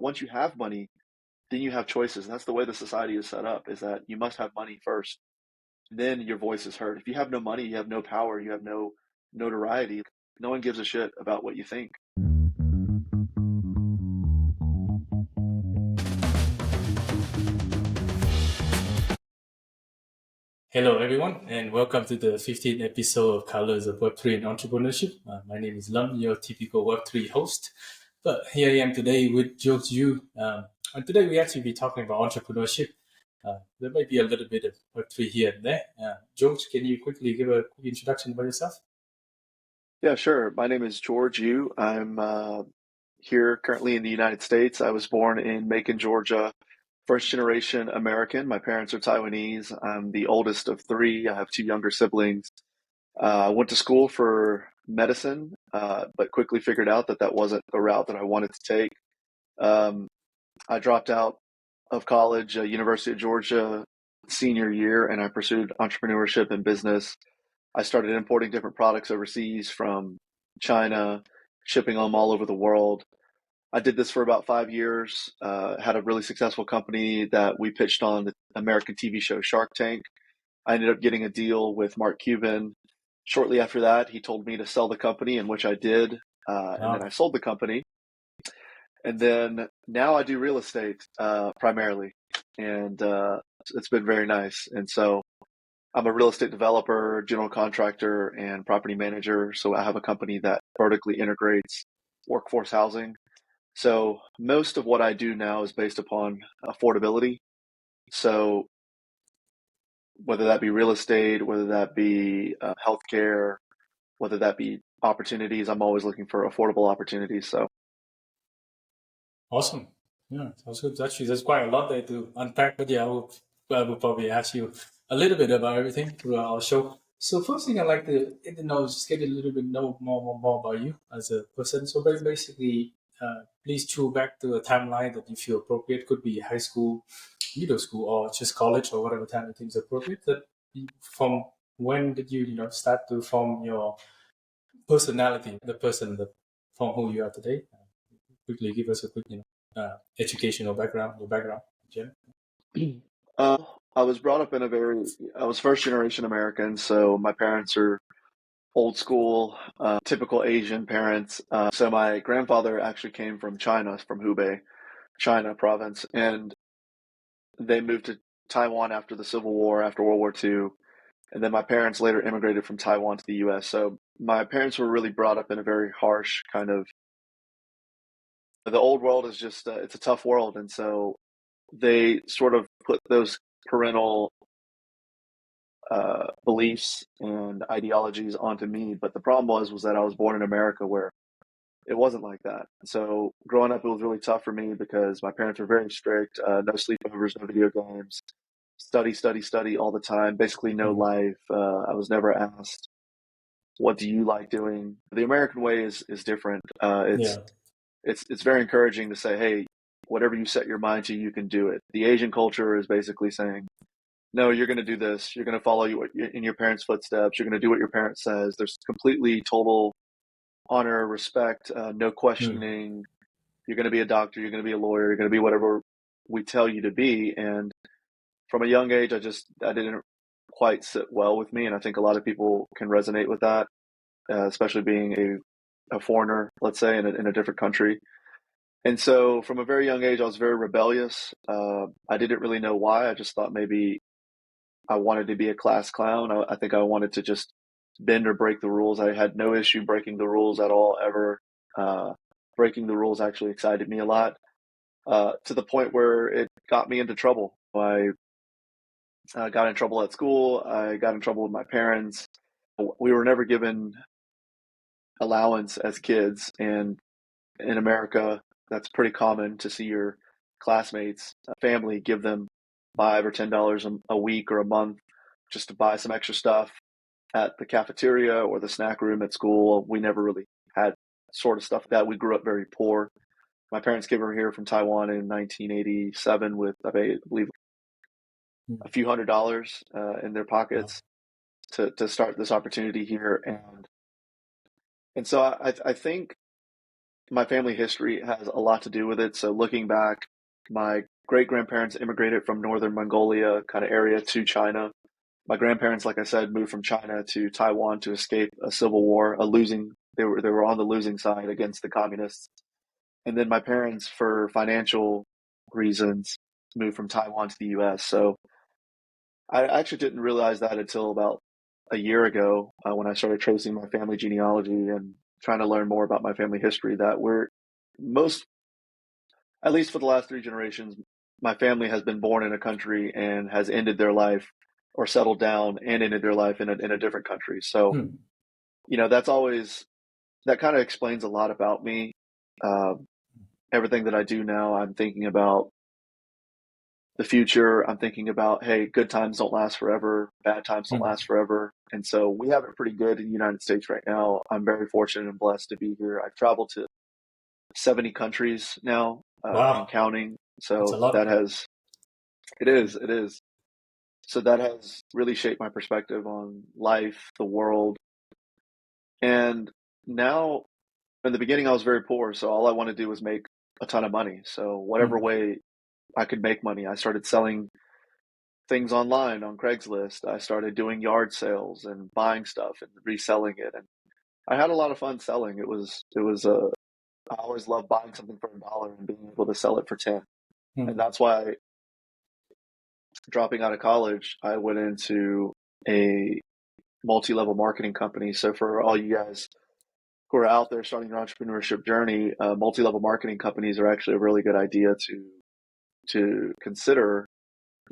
once you have money, then you have choices. And that's the way the society is set up, is that you must have money first. Then your voice is heard. If you have no money, you have no power, you have no notoriety. No one gives a shit about what you think. Hello, everyone, and welcome to the 15th episode of Colors of Web3 Entrepreneurship. My name is Lum, your typical Web3 host. But here I am today with George Yu. And today we actually be talking about entrepreneurship. There might be a little bit of Web3 here and there. George, can you quickly give a quick introduction about yourself? Yeah, sure. My name is George Yu. I'm here currently in the United States. I was born in Macon, Georgia, first generation American. My parents are Taiwanese. I'm the oldest of three. I have two younger siblings. I went to school for medicine, but quickly figured out that that wasn't the route that I wanted to take. Um, I dropped out of college, University of Georgia, senior year, and I pursued entrepreneurship and business. I started importing different products overseas from China, shipping them all over the world. I did this for about 5 years, had a really successful company that we pitched on the American TV show Shark Tank. I ended up getting a deal with Mark Cuban. Shortly after that, he told me to sell the company, in which I did. And then Wow. I sold the company. And then now I do real estate primarily. And it's been very nice. And so I'm a real estate developer, general contractor, and property manager. So I have a company that vertically integrates workforce housing. So most of what I do now is based upon affordability. So whether that be real estate, whether that be healthcare, whether that be opportunities, I'm always looking for affordable opportunities. So Awesome. Yeah, sounds good. Actually, there's quite a lot there to unpack, but yeah, I will probably ask you a little bit about everything throughout our show. So first thing I'd like to get to know is just get a little bit more about you as a person. So basically, please chew back to a timeline that you feel appropriate. Could be high school, middle school, or just college, or whatever time you think is appropriate. From when did you start to form your personality, the person that from who you are today? Quickly give us a quick, educational background, your background, Jim. uh, I was brought up in I was first generation American. So my parents are old school, typical Asian parents. So my grandfather actually came from China, from Hubei, China province, and they moved to Taiwan after the Civil War, after World War II. And then my parents later immigrated from Taiwan to the US. So my parents were really brought up in a very harsh kind of, the old world is just, it's a tough world. And so they sort of put those parental beliefs and ideologies onto me. But the problem was that I was born in America where it wasn't like that. So growing up, it was really tough for me because my parents were very strict. No sleepovers, no video games, study, study, study all the time. Basically, no Mm. life. I was never asked, "What do you like doing?" The American way is different. Yeah. It's very encouraging to say, "Hey, whatever you set your mind to, you can do it." The Asian culture is basically saying, "No, you're going to do this. You're going to follow in your parents' footsteps. You're going to do what your parent says." There's completely total honor, respect, no Mm. questioning. You're going to be a doctor. You're going to be a lawyer. You're going to be whatever we tell you to be. And from a young age, I didn't quite sit well with me, and I think a lot of people can resonate with that, especially being a foreigner, let's say, in a different country. And so, from a very young age, I was very rebellious. I didn't really know why. I just thought maybe I wanted to be a class clown. I think I wanted to just bend or break the rules. I had no issue breaking the rules at all, ever. Uh, Breaking the rules actually excited me a lot, to the point where it got me into trouble. I got in trouble at school. I got in trouble with my parents. We were never given allowance as kids, and in America, that's pretty common to see your classmates, family give them $5 or $10 a week or a month just to buy some extra stuff at the cafeteria or the snack room at school. We never really had sort of stuff like that. We grew up very poor. My parents came over here from Taiwan in 1987 with, I believe, Mm. a few $100s in their Wow. pockets to start this opportunity here. And so I think my family history has a lot to do with it. So looking back, my great grandparents immigrated from northern Mongolia kind of area to China. My grandparents, like I said, moved from China to Taiwan to escape a civil war, a losing. They were on the losing side against the communists. And then my parents, for financial reasons, moved from Taiwan to the U.S. So I actually didn't realize that until about a year ago when I started tracing my family genealogy and trying to learn more about my family history. That we're most, at least for the last three generations, my family has been born in a country and has ended their life or settled down and ended their life in a different country. So, Hmm. that's always, that kind of explains a lot about me. Uh, Everything that I do now, I'm thinking about the future. I'm thinking about, hey, good times don't last forever, bad times don't Hmm. last forever. And so we have it pretty good in the United States right now. I'm very fortunate and blessed to be here. I've traveled to 70 countries now and Wow, counting. that's a So lot. that has, it is. So that has really shaped my perspective on life, the world. And now, in the beginning, I was very poor. So all I wanted to do was make a ton of money. So whatever Hmm. way I could make money, I started selling things online on Craigslist. I started doing yard sales and buying stuff and reselling it. And I had a lot of fun selling. I always loved buying something for $1 and being able to sell it for 10. And Hmm. that's why, dropping out of college, I went into a multi-level marketing company. So for all you guys who are out there starting your entrepreneurship journey, multi-level marketing companies are actually a really good idea to consider.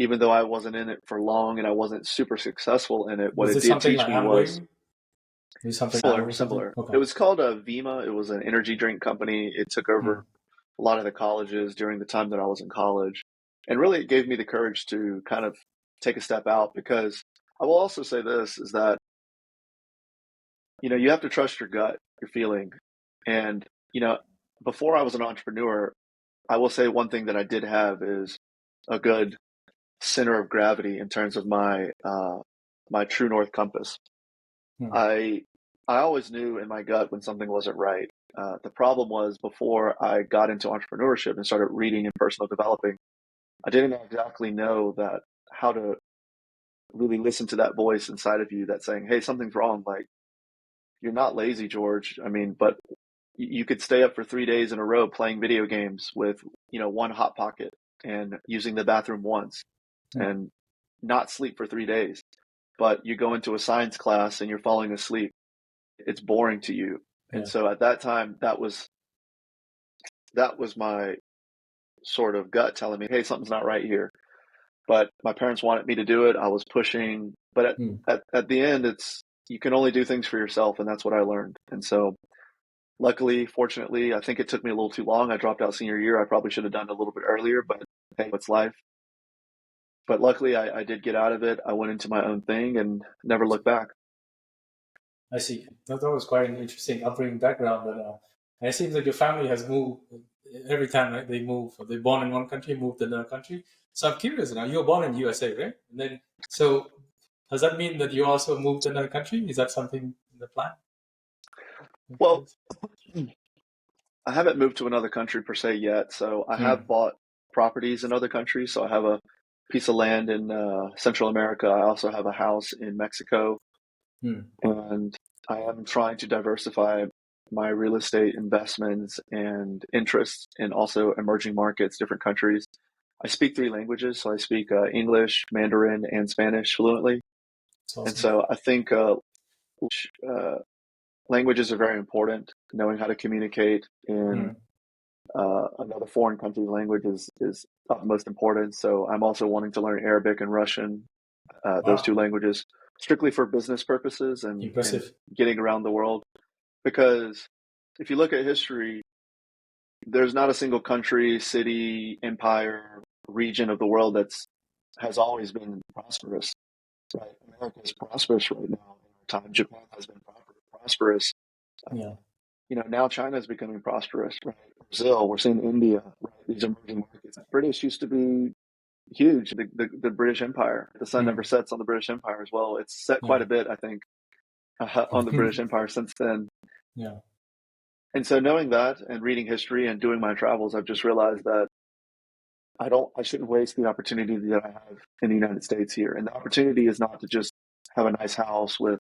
Even though I wasn't in it for long and I wasn't super successful in it, what Was it this did something teach like me was Amway? Is something similar, Amway or something? similar. It Okay. was called a Vima. It was an energy drink company. It took over Hmm. a lot of the colleges during the time that I was in college. And really, it gave me the courage to kind of take a step out, because I will also say this is that, you have to trust your gut, your feeling. And, before I was an entrepreneur, I will say one thing that I did have is a good center of gravity in terms of my true north compass. Hmm. I I always knew in my gut when something wasn't right. The problem was, before I got into entrepreneurship and started reading and personal developing, I didn't exactly know that how to really listen to that voice inside of you that's saying, "Hey, something's wrong." Like, you're not lazy, George. I mean, but you could stay up for 3 days in a row playing video games with, one hot pocket and using the bathroom once, Hmm. and not sleep for 3 days. But you go into a science class and you're falling asleep. It's boring to you. And Yeah. so at that time, that was my sort of gut telling me, hey, something's not right here. But my parents wanted me to do it. I was pushing, but at, Hmm. at, at the end, it's, you can only do things for yourself. And that's what I learned. And so luckily, fortunately, I think it took me a little too long. I dropped out senior year. I probably should have done it a little bit earlier, but hey, what's life? But luckily, I did get out of it. I went into my own thing and never looked back. I see. That was quite an interesting upbringing background, but and it seems like your family has moved every time, right? They move. They're born in one country, moved to another country. So I'm curious now. You were born in the USA, right? And then, so does that mean that you also moved to another country? Is that something in the plan? I'm Well, curious. I haven't moved to another country per se yet. So I Hmm. have bought properties in other countries. So I have a piece of land in Central America. I also have a house in Mexico. Hmm. And I am trying to diversify my real estate investments and interests in also emerging markets, different countries. I speak three languages, so I speak English, Mandarin, and Spanish fluently. It's And awesome. so I think uh, languages are very important. Knowing how to communicate in Hmm. another foreign country's language is of most importance. So I'm also wanting to learn Arabic and Russian, those two Wow. languages, strictly for business purposes and Impressive. getting around the world. Because if you look at history, there's not a single country, city, empire, region of the world that's has always been prosperous. Right? America is prosperous right now in our time. Japan has been prosperous. Uh, Yeah. now China is becoming prosperous. Right? Brazil, we're seeing India. Right? These emerging markets. British used to be huge. The British Empire. The sun never Hmm. sets on the British Empire as well. It's set quite Yeah. a bit, I think, on the British Empire since then. Yeah. And so knowing that and reading history and doing my travels, I've just realized that I shouldn't waste the opportunity that I have in the United States here. And the opportunity is not to just have a nice house with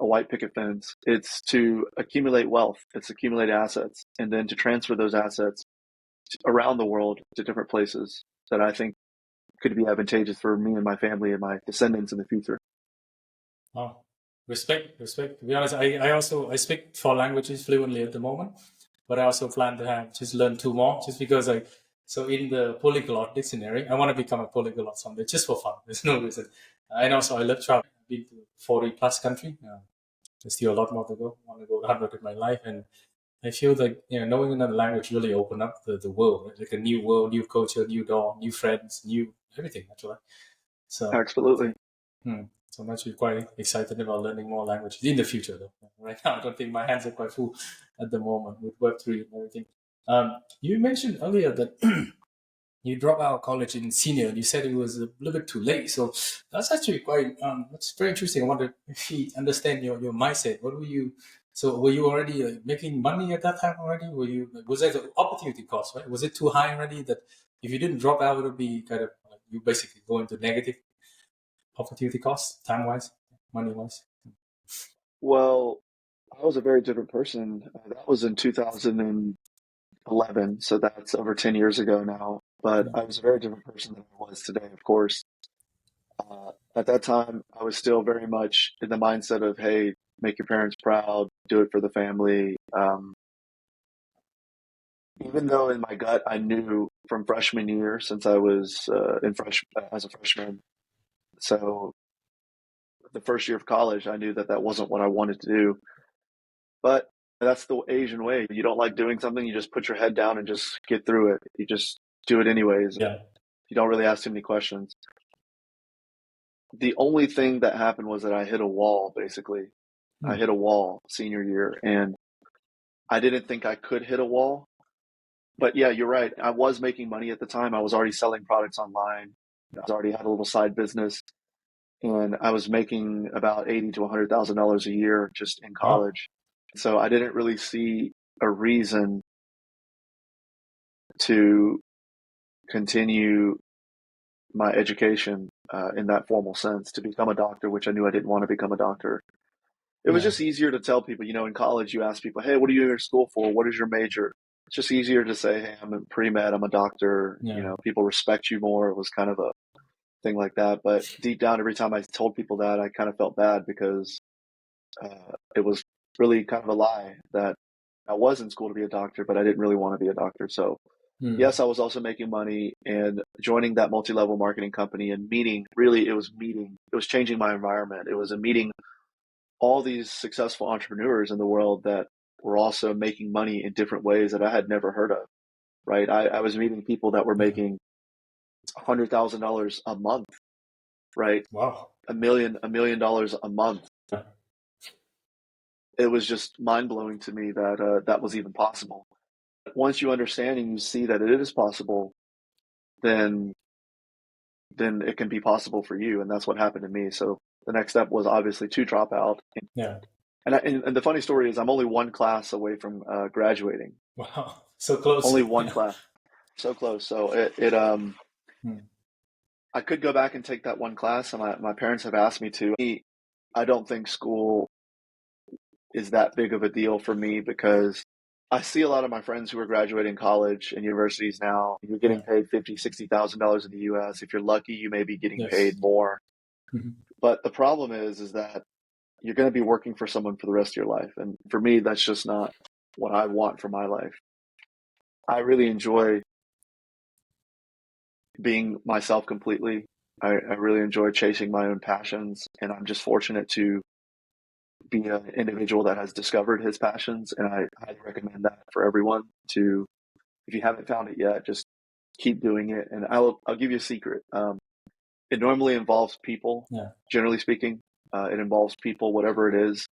a white picket fence. It's to accumulate wealth. It's accumulate assets and then to transfer those assets around the world to different places that I think could be advantageous for me and my family and my descendants in the future. Oh, respect. To be honest, I speak 4 languages fluently at the moment, but I also plan to have just learn 2 more, just because so in the polyglot dictionary, I want to become a polyglot someday, just for fun. There's no reason. And also, I love traveling. I've been to 40 plus country. There's still a lot more to go. I want to go 100 in my life, and I feel like knowing another language really open up the world, right? Like a new world, new culture, new door, new friends, new everything actually. So I Absolutely. think, so I'm actually quite excited about learning more languages in the future, though. Right now, I don't think my hands are quite full at the moment with Web3 and everything. You mentioned earlier that you dropped out of college in senior, and you said it was a little bit too late. So that's actually quite that's very interesting. I wonder if you understand your mindset. What were you? So were you already making money at that time already? Was that an opportunity cost? Right? Was it too high already that if you didn't drop out, it would be kind of like you basically go into negative opportunity cost, time wise, money wise? Well, I was a very different person. That was in 2011, so that's over 10 years ago now. But Yeah. I was a very different person than I was today, of course. At that time, I was still very much in the mindset of, hey, make your parents proud, do it for the family. Even though in my gut, I knew from freshman year, since I was as a freshman, so the first year of college, I knew that that wasn't what I wanted to do. But that's the Asian way. You don't like doing something, you just put your head down and just get through it. You just do it anyways. Yeah. You don't really ask too many questions. The only thing that happened was that I hit a wall, basically. I Hmm. hit a wall senior year, and I didn't think I could hit a wall. But yeah, you're right. I was making money at the time. I was already selling products online. I was already had a little side business, and I was making about $80 to $100,000 a year just in Wow. college. So I didn't really see a reason to continue my education in that formal sense to become a doctor, which I knew I didn't want to become a doctor. It was Yeah. just easier to tell people, in college, you ask people, hey, what are you in school for? What is your major? It's just easier to say, hey, I'm a pre-med, I'm a doctor. Yeah. People respect you more. It was kind of a thing like that. But deep down, every time I told people that, I kind of felt bad because it was really kind of a lie that I was in school to be a doctor, but I didn't really want to be a doctor. So Hmm. yes, I was also making money and joining that multi-level marketing company and it was changing my environment. It was a meeting all these successful entrepreneurs in the world that were also making money in different ways that I had never heard of, right? I was meeting people that were Yeah. making $100,000 a month, right? Wow. $1 million a month. Yeah. It was just mind blowing to me that that was even possible. Once you understand and you see that it is possible, then it can be possible for you, and that's what happened to me. So the next step was obviously to drop out, Yeah. and the funny story is I'm only one class away from graduating. Wow. So close. Only one class, so close. So Hmm. I could go back and take that one class, and my parents have asked me to. I don't think school is that big of a deal for me because I see a lot of my friends who are graduating college and universities now. You're getting Yeah. paid $50,000, $60,000 in the U.S. If you're lucky, you may be getting Yes. paid more. Mhm. But the problem is that you're going to be working for someone for the rest of your life, and for me, that's just not what I want for my life. I really enjoy being myself completely. I really enjoy chasing my own passions, and I'm just fortunate to be an individual that has discovered his passions. And I highly recommend that for everyone to, if you haven't found it yet, just keep doing it. And I'll give you a secret. It normally involves people, Yeah. generally speaking. It involves people, whatever it is.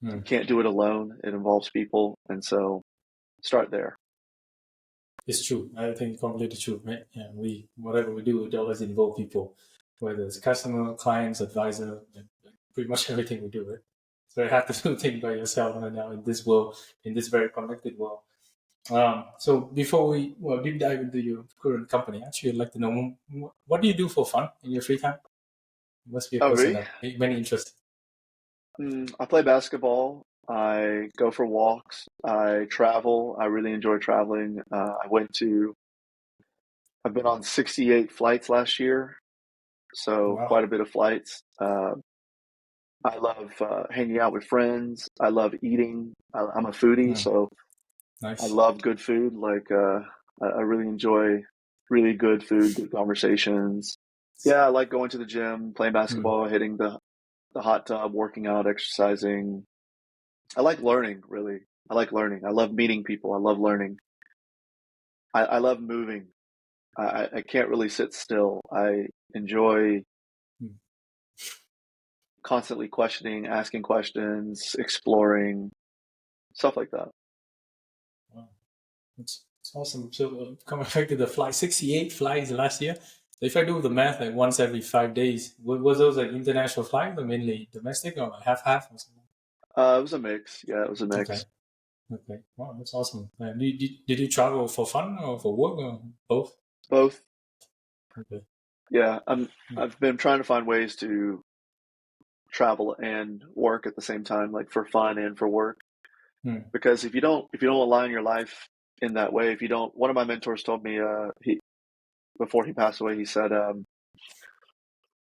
You Hmm. can't do it alone. It involves people. And so start there. It's true. I think completely true, right? Yeah. Whatever we do, it always involve people, whether it's customer, clients, advisor, and pretty much everything we do, right? very hard to do things by yourself right now in this world, in this very connected world. So before we deep dive into your current company, actually, I'd like to know what do you do for fun in your free time? You must be a Oh, person really? of many interests. I play basketball. I go for walks. I travel. I really enjoy traveling. I've been on 68 flights last year, so Wow. quite a bit of flights. I love hanging out with friends. I love eating. I'm a foodie, Mm, so I nice. love good food. I really enjoy really good food, good conversations. Yeah, I like going to the gym, playing Mm, basketball, hitting the hot tub, working out, exercising. I like learning, really. I like learning. I love meeting people. I love learning. I love moving. I can't really sit still. I enjoy mm. constantly questioning, asking questions, exploring, stuff like that. Wow. It's awesome. So coming back to the flight, 68 flights last year. So if I do the math, like once every 5 days, was those like international flights or mainly domestic or like half or something? It was a mix. Yeah, it was a Okay. mix. Okay. Wow, that's awesome. Did you travel for fun or for work or both? Both. Okay. Yeah, Mm, I've been trying to find ways to travel and work at the same time, like for fun and for work. mm, Because if you don't align your life in that way, if you don't, one of my mentors told me, he before he passed away, he said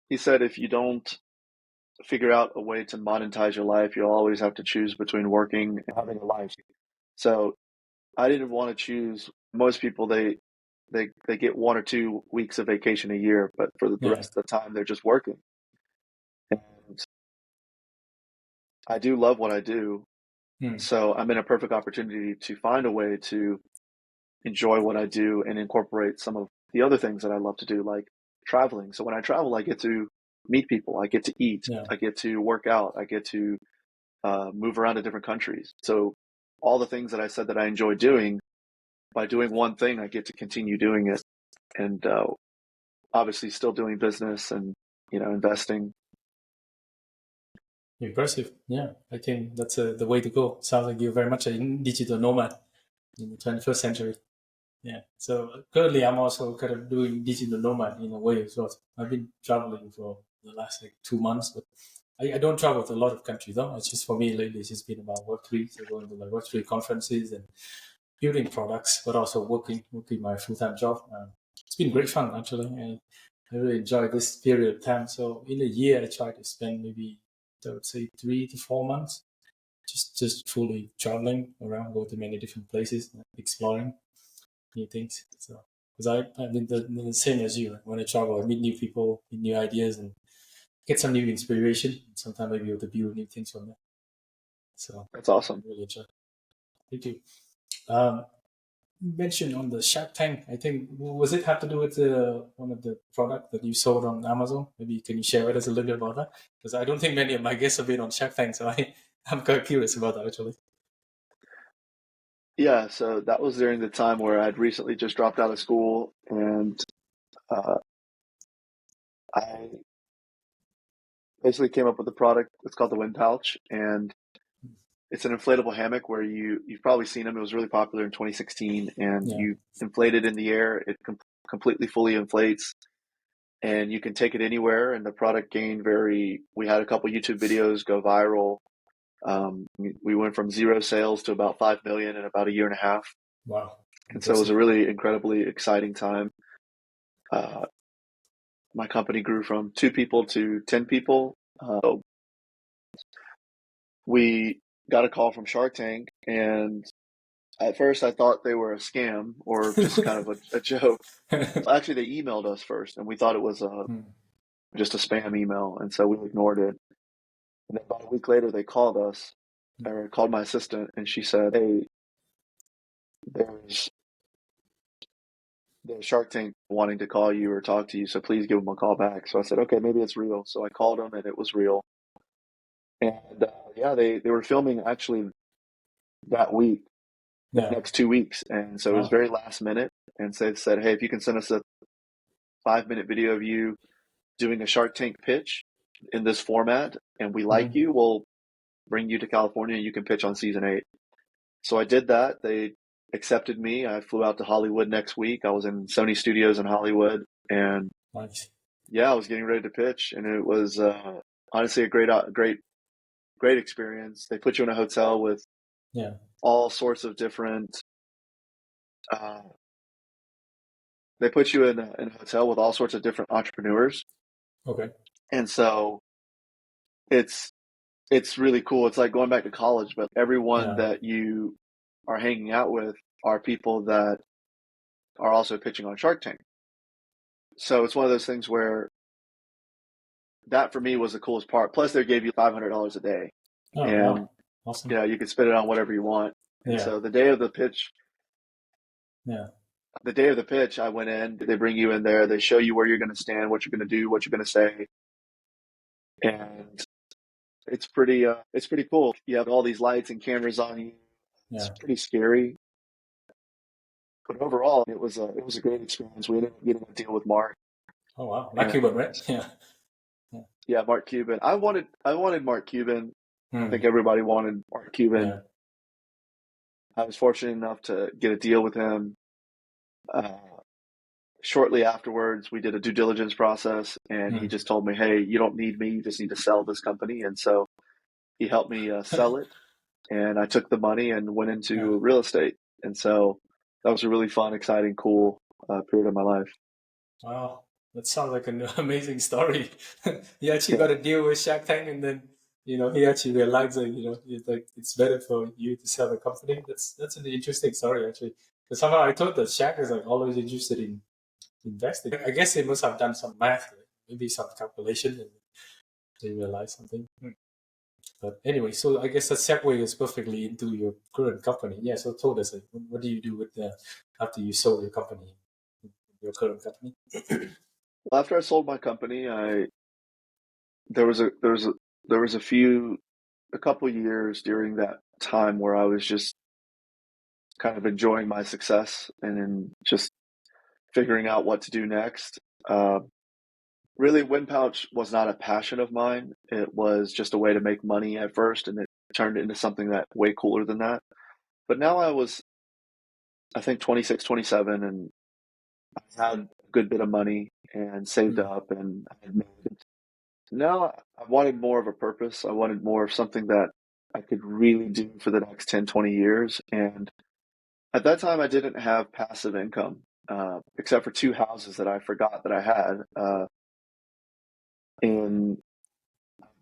if you don't figure out a way to monetize your life, you'll always have to choose between working and having a life. So I didn't want to choose. Most people they get 1 or 2 weeks of vacation a year, but for the yeah. rest of the time they're just working. And I do love what I do, Mm, so I'm in a perfect opportunity to find a way to enjoy what I do and incorporate some of the other things that I love to do, like traveling. So when I travel, I get to meet people, I get to eat, yeah. I get to work out, I get to move around to different countries. So all the things that I said that I enjoy doing, by doing one thing, I get to continue doing it, and obviously still doing business and investing. Impressive. Yeah. I think that's the way to go. Sounds like you're very much a digital nomad in the 21st century. Yeah. So currently, I'm also kind of doing digital nomad in a way as well. I've been traveling for the last like 2 months, but I don't travel to a lot of countries though. It's just for me lately. It's just been about Web3, so going to like Web3 conferences and building products, but also working my full time job. It's been great fun actually, and I really enjoy this period of time. So in a year, I try to spend maybe I would say 3 to 4 months just fully traveling around, go to many different places, exploring new things. So, because I mean the same as you. Like when I travel, I meet new people, meet new ideas, and get some new inspiration. Sometimes maybe able to build new things from there. So That's awesome. I really enjoy. Thank you. Um, you mentioned on the Shark Tank. I think was it have to do with one of the product that you sold on Amazon? Maybe can you share with us a little bit about that? Because I don't think many of my guests have been on Shark Tank, so I'm quite curious about that actually. Yeah, so that was during the time where I'd recently just dropped out of school, and uh, I basically came up with a product. It's called the WindPouch, and it's an inflatable hammock where you've probably seen them. It was really popular in 2016, and Yeah. you inflate it in the air. It completely fully inflates, and you can take it anywhere. And the product gained very. We had a couple YouTube videos go viral. We went from zero sales to about 5 million in about a year and a half, Wow. and so it was Impressive. a really incredibly exciting time. Uh, my company grew from 2 people to 10 people. We got a call from Shark Tank, and at first I thought they were a scam or just kind of a joke. Actually, they emailed us first, and we thought it was Hmm. just a spam email, and so we ignored it. And then about a week later, they called us, or called my assistant, and she said, "Hey, there's Shark Tank wanting to call you or talk to you, so please give them a call back." So I said, "Okay, maybe it's real." So I called them, and it was real. And yeah, they were filming actually that week, the Yeah. next 2 weeks, and so it was Wow. very last minute. And so they said, "Hey, if you can send us a 5 minute video of you doing a Shark Tank pitch in this format, and we like Mm. you, bring you to California and you can pitch on season 8. So I did that. They accepted me. I flew out to Hollywood next week. I was in Sony Studios in Hollywood, and Nice. yeah, I was getting ready to pitch, and it was honestly a great experience. They put you in a hotel with Yeah. all sorts of different. Uh, they put you in a hotel with all sorts of different entrepreneurs, Okay. and so it's it's really cool. It's like going back to college, but everyone Yeah. that you are hanging out with are people that are also pitching on Shark Tank. So it's one of those things where that for me was the coolest part. Plus, they gave you $500 a day, Oh and wow. Awesome. yeah, you could spend it on whatever you want. And Yeah. so the day of the pitch, Yeah. I went in. They bring you in there. They show you where you're going to stand, what you're going to do, what you're going to say, and it's pretty cool. You have all these lights and cameras on you. It's Yeah. pretty scary, but overall, it was a great experience. We ended up getting a deal with Mark, Oh wow. Like and Cuban, right? Yeah. Yeah. yeah, Mark Cuban. I wanted Mark Cuban. I think Hmm. everybody wanted Mark Cuban. Yeah. I was fortunate enough to get a deal with him. Uh, Shortly afterwards, we did a due diligence process, and he Hmm. just told me, "Hey, you don't need me. You just need to sell this company." And so he helped me sell it, and I took the money and went Yeah. into real estate. And so that was a really fun, exciting, cool period of my life. Wow. That sounds like an amazing story. He actually Yeah. got a deal with Shark Tank, and then he actually realized that it's like it's better for you to sell the company. That's an interesting story actually. Because somehow I thought that Shaq is like always interested in investing. I guess they must have done some math, like maybe some calculation, and they realized something. But anyway, so I guess that segues perfectly into your current company. Yeah. So told us, like, what do you do with after you sold your company, your current company? Well, after I sold my company, I there was a there was a there was a couple years during that time where I was just kind of enjoying my success and then just figuring out what to do next. Uh, Really, WindPouch was not a passion of mine. It was just a way to make money at first, and it turned into something that way cooler than that. But now I think, 26, 27, and I had a good bit of money and saved Mm. up, and I had made it. Now I wanted more of a purpose. I wanted more of something that I could really do for the next 10, 20 years. And at that time, I didn't have passive income, except for two houses that I forgot that I had in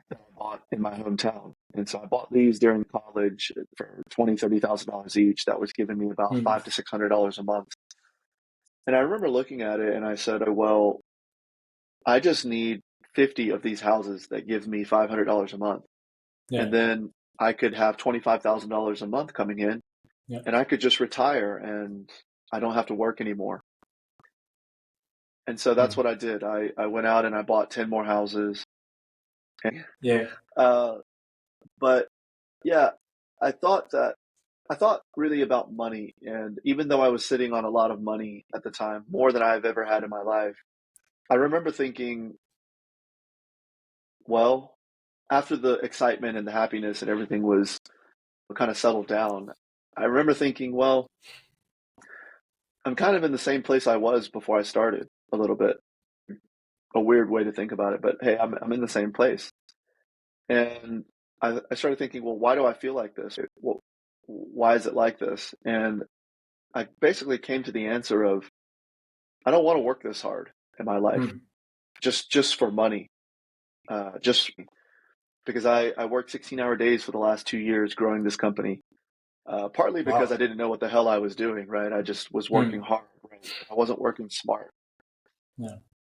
that I bought in my hometown. And so I bought these during college for $20,000, $30,000 each. That was giving me about Mm. $500 to $600 a month. And I remember looking at it and I said, oh, well, I just need 50 of these houses that give me $500 a month. And Yeah. then I could have $25,000 a month coming in Yeah. and I could just retire and I don't have to work anymore. And so that's Mm. what I did. I went out and I bought 10 more houses. Yeah. Uh, but yeah, I thought that I thought really about money. And even though I was sitting on a lot of money at the time, more than I've ever had in my life, I remember thinking, well, after the excitement and the happiness and everything was kind of settled down, I remember thinking, well, I'm kind of in the same place I was before I started a little bit. A weird way to think about it, but hey, I'm in the same place. And I started thinking, well, why do I feel like this? Well, why is it like this? And I basically came to the answer of I don't want to work this hard in my life Mm. just for money. Just because I worked 16-hour days for the last 2 years growing this company. Partly because I Wow. didn't know what the hell I was doing, right? I just was working Mm. hard, right? I wasn't working smart. Yeah.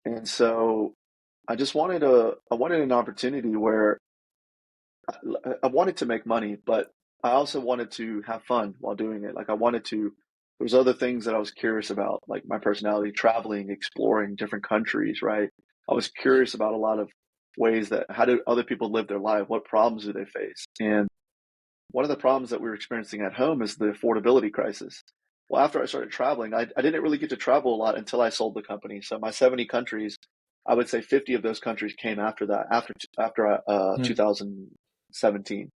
And so I wanted an opportunity where I wanted to make money, but I also wanted to have fun while doing it. Like there was other things that I was curious about, like my personality, traveling, exploring different countries, right? I was curious about a lot of ways that how do other people live their life? What problems do they face? And one of the problems that we were experiencing at home is the affordability crisis. Well, after I started traveling, I didn't really get to travel a lot until I sold the company. So my 70 countries, I would say 50 of those countries came after that, after Mm. 2017.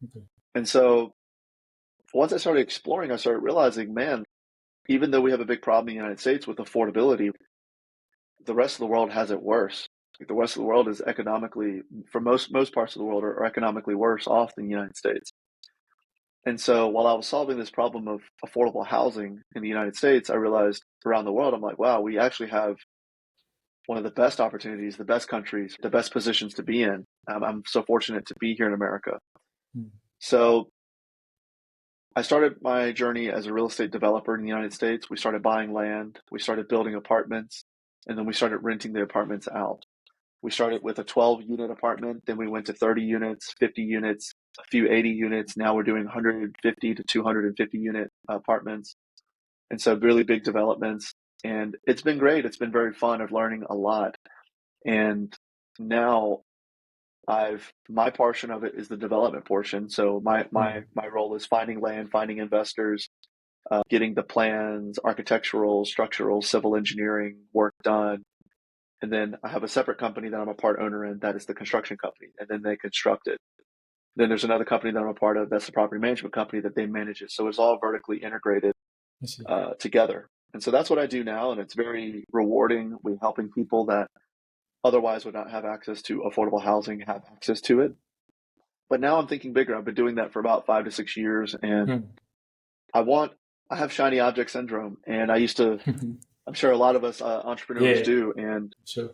Okay. And so once I started exploring, I started realizing, man, even though we have a big problem in the United States with affordability, the rest of the world has it worse. Like the rest of the world is economically, for most parts of the world, are economically worse off than the United States. And so while I was solving this problem of affordable housing in the United States, I realized around the world, I'm like, wow, we actually have one of the best opportunities, the best countries, the best positions to be in. I'm so fortunate to be here in America. Mm. So I started my journey as a real estate developer in the United States. We started buying land, we started building apartments, and then we started renting the apartments out. We started with a 12-unit apartment, then we went to 30 units, 50 units, a few 80 units. Now we're doing 150 to 250 unit apartments. And so really big developments. And it's been great. It's been very fun. I've learning a lot. And now my portion of it is the development portion. So my role is finding land, finding investors, getting the plans, architectural, structural, civil engineering work done. And then I have a separate company that I'm a part owner in, that is the construction company, and then they construct it. Then there's another company that I'm a part of, that's the property management company, that they manage it. So it's all vertically integrated I see. together. And so that's what I do now, and it's very rewarding. We're helping people that otherwise would not have access to affordable housing have access to it. But now I'm thinking bigger. I've been doing that for about 5 to 6 years, and Mm. I want, I have shiny object syndrome, and I used to, I'm sure a lot of us entrepreneurs Yeah, do, and sure.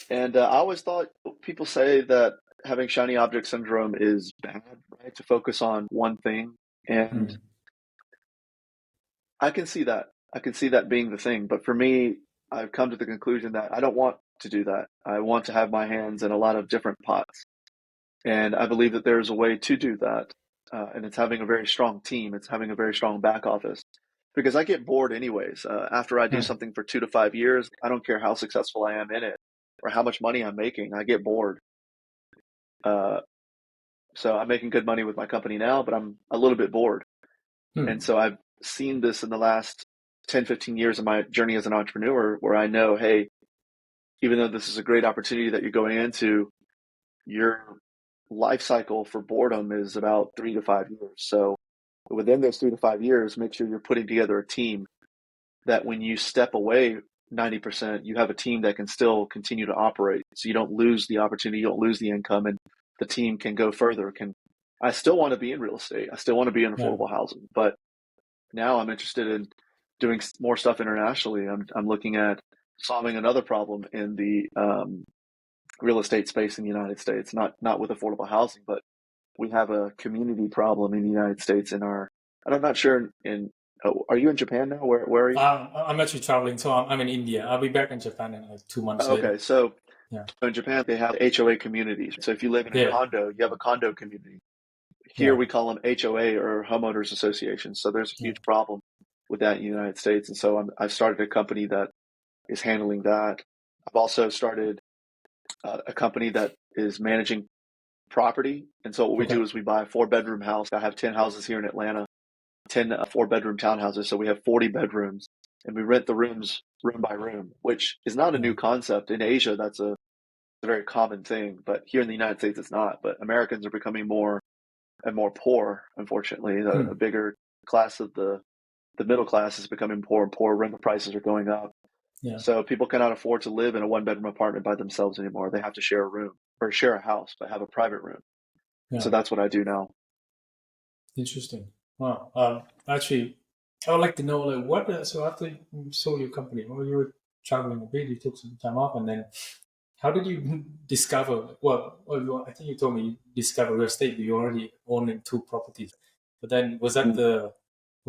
I always thought people say that having shiny object syndrome is bad, right? To focus on one thing. And Mm. I can see that. I can see that being the thing. But for me, I've come to the conclusion that I don't want to do that. I want to have my hands in a lot of different pots. And I believe that there's a way to do that. And it's having a very strong team, it's having a very strong back office. Because I get bored anyways. After I do Mm. something for 2 to 5 years, I don't care how successful I am in it or how much money I'm making, I get bored. Uh, so I'm making good money with my company now, but I'm a little bit bored. And Mm. so I've seen this in the last 10, 15 years of my journey as an entrepreneur, where I know, hey, even though this is a great opportunity that you're going into, your life cycle for boredom is about 3 to 5 years. So within those 3 to 5 years, make sure you're putting together a team that when you step away 90%, you have a team that can still continue to operate. So you don't lose the opportunity, you don't lose the income, and the team can go further. I still want to be in real estate. I still want to be in Yeah. affordable housing, but now I'm interested in doing more stuff internationally. I'm looking at solving another problem in the real estate space in the United States, not with affordable housing, but we have a community problem in the United States in our, and I'm not sure are you in Japan now? Where are you? I'm actually traveling, so I'm in India. I'll be back in Japan in like 2 months later. Okay, so Yeah. in Japan they have HOA communities. So if you live in a Yeah. condo, you have a condo community. Here Yeah. we call them HOA, or homeowners associations. So there's a Yeah. huge problem with that in the United States, and so I've started a company that is handling that. I've also started a company that is managing property, and so what we Okay. do is we buy a 4 bedroom house. I have 10 houses here in Atlanta, 10 4 bedroom townhouses, so we have 40 bedrooms, and we rent the rooms room by room, which is not a Yeah. new concept. In Asia, that's a very common thing, but here in the United States, it's not. But Americans are becoming more and more poor, unfortunately. A Mm. bigger class of the middle class is becoming poor and poor. Rental prices are going up. Yeah. So people cannot afford to live in a 1 bedroom apartment by themselves anymore. They have to share a room or share a house, but have a private room. And so Yeah. that's what I do now. Interesting. Wow. Actually, I would like to know like what. So after you sold your company, well, you were traveling a bit. You took some time off, and then how did you discover? I think you told me you discovered real estate. You already owning 2 properties, but then was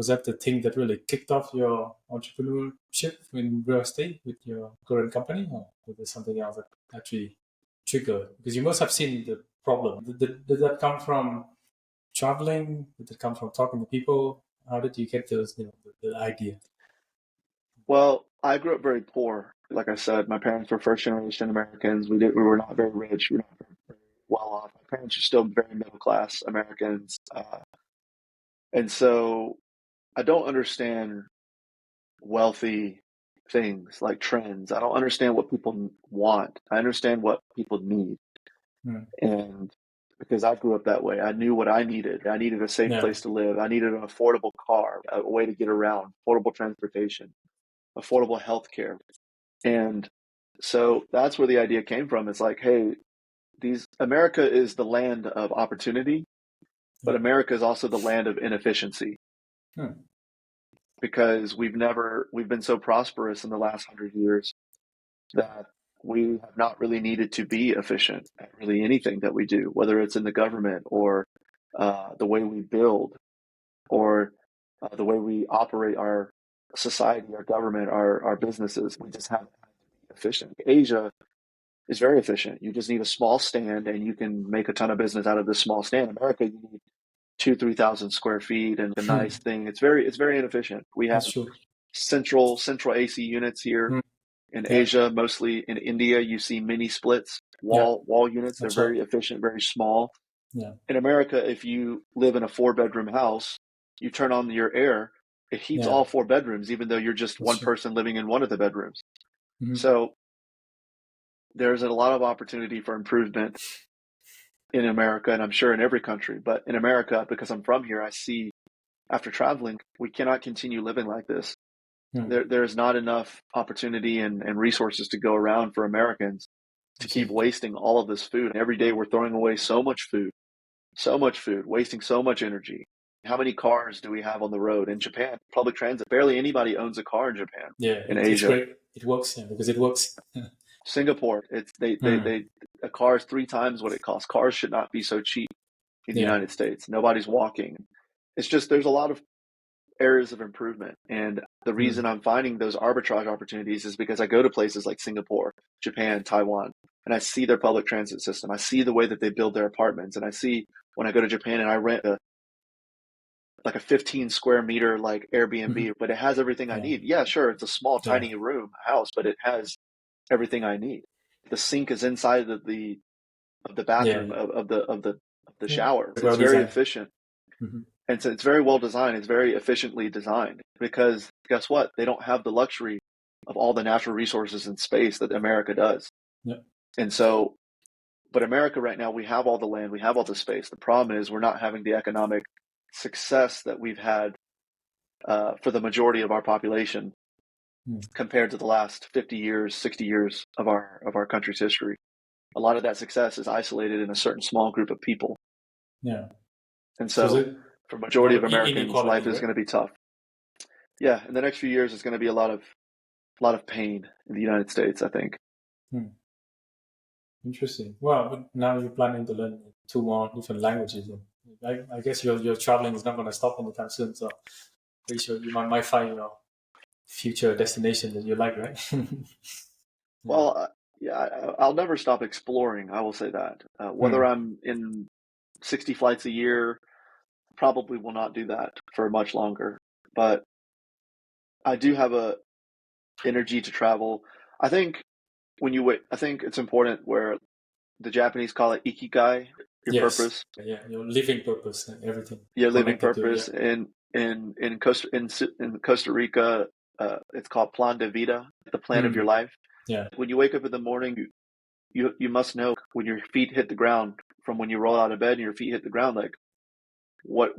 that the thing that really kicked off your entrepreneurship in real estate with your current company, or was there something else that actually triggered? Because you must have seen the problem. Did that come from traveling? Did it come from talking to people? How did you get those, the idea? Well, I grew up very poor. Like I said, my parents were first generation Americans. We were not very rich. We were not very well off. My parents are still very middle class Americans. And so I don't understand wealthy things like trends. I don't understand what people want. I understand what people need. Mm. And because I grew up that way. I knew what I needed. I needed a safe Yeah. place to live. I needed an affordable car, a way to get around, affordable transportation, affordable healthcare. And so that's where the idea came from. It's like, hey, America is the land of opportunity, but Yeah. America is also the land of inefficiency Hmm. because we've been so prosperous in the last 100 years that we have not really needed to be efficient at really anything that we do, whether it's in the government or the way we build or the way we operate our society, our government, our businesses. We just haven't had to be efficient. Asia is very efficient. You just need a small stand and you can make a ton of business out of this small stand. America, you need 3,000 square feet and a nice thing. It's very inefficient. We have That's true. central AC units here. Hmm. In Yeah. Asia, mostly in India, you see mini splits, Yeah. wall units. They're That's right. very efficient, very small. Yeah. In America, if you live in a 4-bedroom house, you turn on your air, it heats Yeah. all 4 bedrooms, even though you're just That's one true. person living in one of the bedrooms. Hmm. So there's a lot of opportunity for improvement in America, and I'm sure in every country. But in America, because I'm from here, I see after traveling, we cannot continue living like this. Hmm. There's not enough opportunity and resources to go around for Americans I to keep see. wasting all of this food. Every day we're throwing away so much food, wasting so much energy. How many cars do we have on the road? In Japan, public transit, barely anybody owns a car in Japan. Yeah. In It's Asia, great. It works. Yeah, because it works. Singapore, it's Hmm. a car is 3 times what it costs. Cars should not be so cheap in the Yeah. United States. Nobody's walking. It's just there's a lot of areas of improvement. And the reason Hmm. I'm finding those arbitrage opportunities is because I go to places like Singapore, Japan, Taiwan, and I see their public transit system. I see the way that they build their apartments. And I see when I go to Japan and I rent like a 15 square meter like Hmm. Airbnb, but it has everything I Yeah. need. Yeah, sure, it's a small, Yeah. tiny house, but it has everything I need. The sink is inside of the Yeah. bathroom of the Yeah. shower. It's Well very designed. efficient. Hmm. And so it's very well designed. It's very efficiently designed because guess what? They don't have the luxury of all the natural resources and space that America does. Yeah. And so, but America right now, we have all the land, we have all the space. The problem is we're not having the economic success that we've had for the majority of our population Hmm. compared to the last 50 years, 60 years of our country's history. A lot of that success is isolated in a certain small group of people. Yeah. And So so the for a lot majority of of Americans, life inequality, is right? going to be tough. Yeah, in the next few years, it's going to be a lot of pain in the United States, I think. Hmm. Interesting. Well, but now you're planning to learn two more different languages. I guess your traveling is not going to stop anytime soon. So pretty sure you might find your future destination that you like, right? Yeah. Well, yeah, I'll never stop exploring. I will say that. Whether Hmm. I'm in 60 flights a year, probably will not do that for much longer. But I do have a energy to travel. I think I think it's important where the Japanese call it ikigai, your Yes. purpose, Yeah. Your living purpose and everything your living connected to it. purpose. Yeah. In Costa Rica, it's called plan de vida, the plan of your Hmm. life. Yeah. When you wake up in the morning, you must know when your feet hit the ground from when you roll out of bed and your feet hit the ground, like what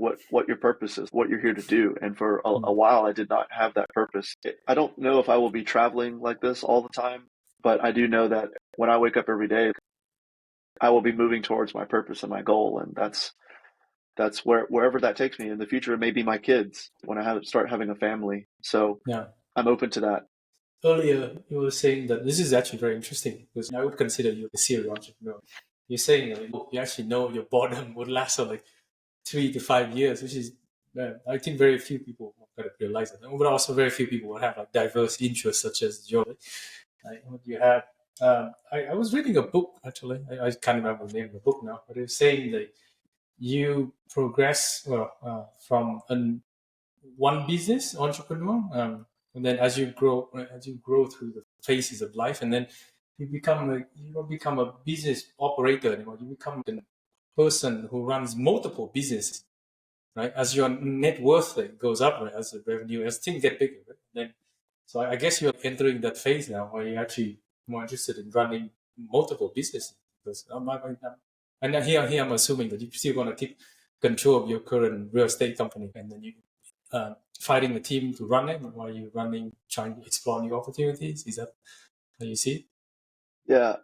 your purpose is, what you're here to do. And for Hmm. a while, I did not have that purpose. I don't know if I will be traveling like this all the time, but I do know that when I wake up every day, I will be moving towards my purpose and my goal, and that's wherever that takes me. In the future, it may be my kids when start having a family. So Yeah. I'm open to that. Earlier, you were saying that this is actually very interesting because I would consider you a serial entrepreneur. You're saying that you actually know your boredom would last for like 3 to 5 years, which is, I think very few people kind of realize it. But also very few people will have like diverse interests such as yours. Like what you have. I was reading a book actually. I can't remember the name of the book now, but it was saying that you progress from one business entrepreneur, and then as you grow through the phases of life, and then you don't become a business operator anymore. You become a person who runs multiple businesses, right? As your net worth goes up, right? As the revenue, as things get bigger, right? Then, so I guess you're entering that phase now where you're actually more interested in running multiple businesses because And here I'm assuming that you still want to keep control of your current real estate company, and then you fighting a team to run it while you're running, trying to explore new opportunities. Is that how you see it? Yeah.